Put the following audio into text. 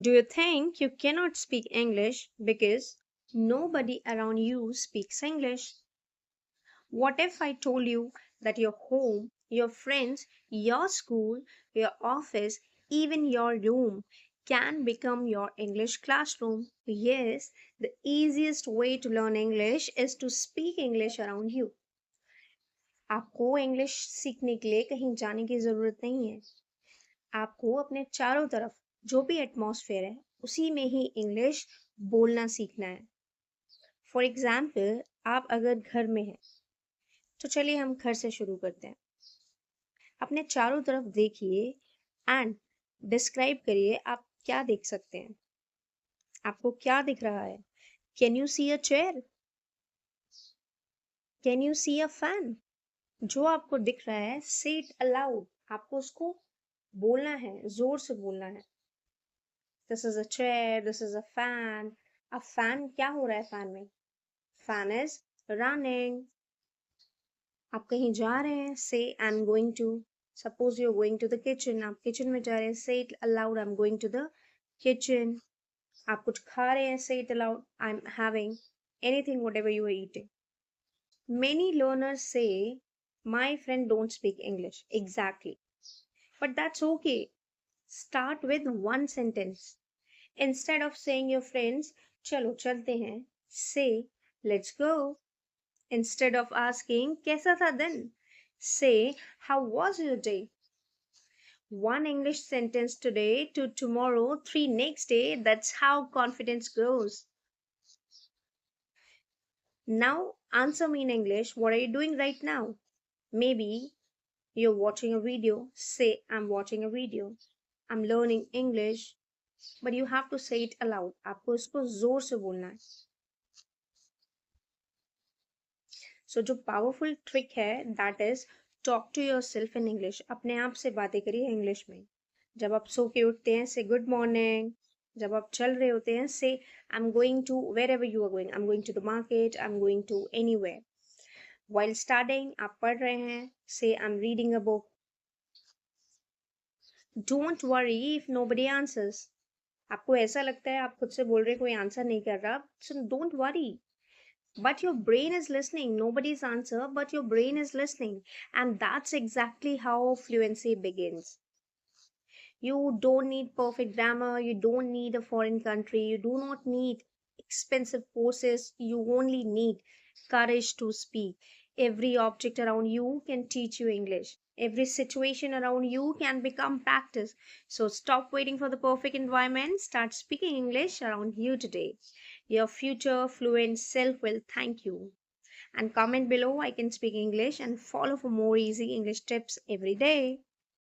Do you think you cannot speak English because nobody around you speaks English? What if I told you that your home, your friends, your school, your office, even your room can become your English classroom? Yes, the easiest way to learn English is to speak English around you. आपको English सीखने के लिए कहीं जाने की ज़रूरत नहीं है। आपको अपने चारों तरफ जो भी एटमॉस्फेयर है उसी में ही इंग्लिश बोलना सीखना है। फॉर एग्जाम्पल आप अगर घर में हैं तो चलिए हम घर से शुरू करते हैं। अपने चारों तरफ देखिए एंड डिस्क्राइब करिए आप क्या देख सकते हैं। आपको क्या दिख रहा है? Can you see a chair? Can you see a fan? जो आपको दिख रहा है से इट अलाउड। आपको उसको बोलना है, जोर से बोलना है। This is a chair, this is a fan. अब फैन क्या हो रहा है फैन में? Fan is running. आप कहीं जा रहे हैं, say I am going to. Suppose you are going to the kitchen, आप किचन में जा रहे हैं, say it aloud I am going to the kitchen. आप कुछ खा रहे हैं, say it aloud I am having anything whatever you are eating. Many learners say, my friend don't speak English. Exactly. But that's okay. Start with one sentence. Instead of saying your friends, chalo chalte hain, say, let's go. Instead of asking, kaisa tha din? Say, how was your day? One English sentence today to tomorrow, three next day. That's how confidence grows. Now, answer me in English. What are you doing right now? Maybe you're watching a video, say, I'm watching a video. I'm learning English, but you have to say it aloud. आपको इसको जोर से बोलना है। So जो powerful trick है, that is talk to yourself in English. अपने आप से बातें करिए इंग्लिश में। जब आप सो के उठते हैं, say good morning. जब आप चल रहे होते हैं, say I'm going to wherever you are going. I'm going to the market. I'm going to anywhere. While studying, आप पढ़ रहे हैं, say I'm reading a book. Don't worry if nobody answers. आपको ऐसा लगता है आप खुद से बोल रहे हैं कोई आंसर नहीं कर रहा, so don't worry. But your brain is listening. Nobody's answer, but your brain is listening. And that's exactly how fluency begins. You don't need perfect grammar. You don't need a foreign country. You do not need expensive courses. You only need courage to speak. Every object around you can teach you English. Every situation around you can become practice. So stop waiting for the perfect environment. Start speaking English around you today. Your future fluent self will thank you. And comment below I can speak English and follow for more easy English tips every day.